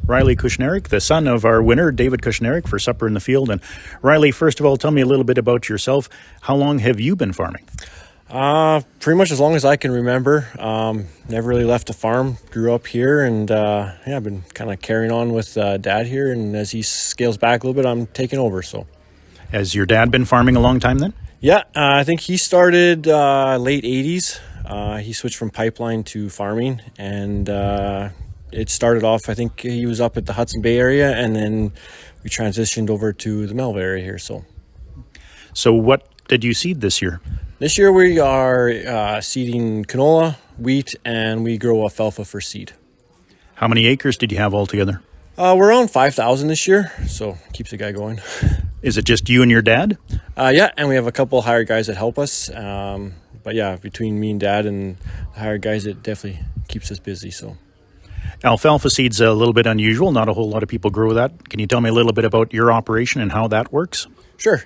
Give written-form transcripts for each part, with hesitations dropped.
Riley Kushniruk, the son of our winner, David Kushniruk, for Supper in the Field. And Riley, first of all, tell me a little bit about yourself. How long have you been farming? Pretty much as long as I can remember. Never really left the farm. Grew up here, and I've been kind of carrying on with Dad here. And as he scales back a little bit, I'm taking over. So, Has your dad been farming a long time then? yeah, I think he started late '80s. He switched from pipeline to farming, and it started off. I think he was up at the Hudson Bay area, and then we transitioned over to the Melville area here. So what did you seed this year? This year we are seeding canola, wheat, and we grow alfalfa for seed. How many acres did you have altogether? We're around 5,000 this year, so keeps the guy going. Is it just you and your dad? Yeah, and we have a couple of hired guys that help us. But yeah, between me and Dad and the hired guys, it definitely keeps us busy. So Alfalfa seed's a little bit unusual. Not a whole lot of people grow that. Can you tell me a little bit about your operation and how that works? sure.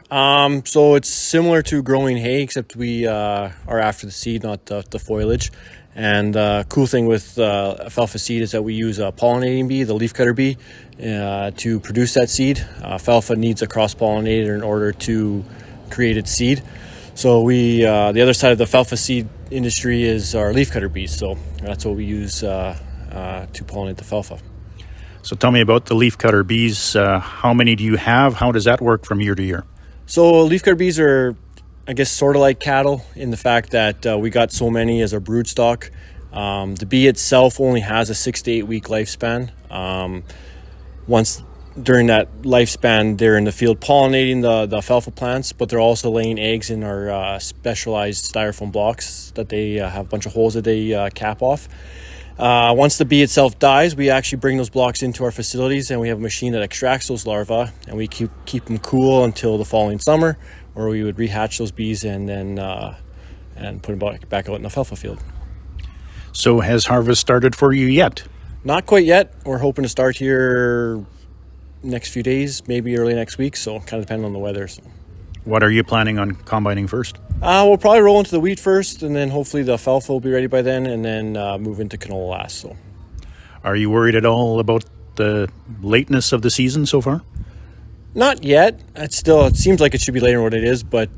So it's similar to growing hay, except we are after the seed, not the foliage. And cool thing with alfalfa seed is that we use a pollinating bee, the leafcutter bee, to produce that seed. Alfalfa needs a cross-pollinator in order to create its seed. So the other side of the alfalfa seed industry is our leafcutter bees. So that's what we use to pollinate the alfalfa. So tell me about the leafcutter bees. How many do you have? How does that work from year to year? So leafcutter bees are, I guess, sort of like cattle in the fact that we got so many as a brood stock. The bee itself only has a 6 to 8 week lifespan. Once during that lifespan, they're in the field pollinating the alfalfa plants, but they're also laying eggs in our specialized styrofoam blocks that they have a bunch of holes that they cap off. Once the bee itself dies, we actually bring those blocks into our facilities, and we have a machine that extracts those larvae, and we keep them cool until the following summer, where we would rehatch those bees and then put them back out in the alfalfa field. So has harvest started for you yet? Not quite yet. We're hoping to start here next few days, maybe early next week, so kind of depending on the weather. So, What are you planning on combining first? we'll probably roll into the wheat first, and then hopefully the alfalfa will be ready by then, and then move into canola last. So, Are you worried at all about the lateness of the season so far? not yet. It seems like it should be later than what it is, but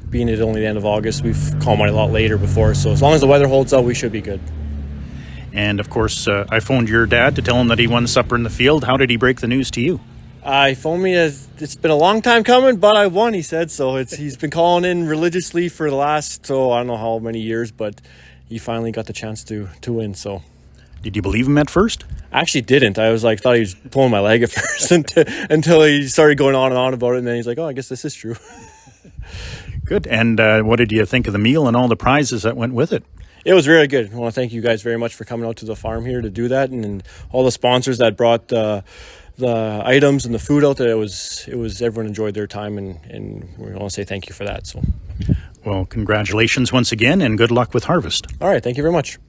being at only the end of August, we've combined a lot later before. So as long as the weather holds up, we should be good. And of course, I phoned your dad to tell him that he won Supper in the Field. How did he break the news to you? He phoned me. It's been a long time coming, but I won, he said. So he's been calling in religiously for the last, I don't know how many years, but he finally got the chance to win. So, Did you believe him at first? I actually didn't. I was thought he was pulling my leg at first until he started going on and on about it. And then he's like, oh, I guess this is true. Good. And what did you think of the meal and all the prizes that went with it? It was very good. I want to thank you guys very much for coming out to the farm here to do that, and all the sponsors that brought the items and the food out there. It was everyone enjoyed their time, and we want to say thank you for that. So, Well, congratulations once again, and good luck with harvest. all right, thank you very much.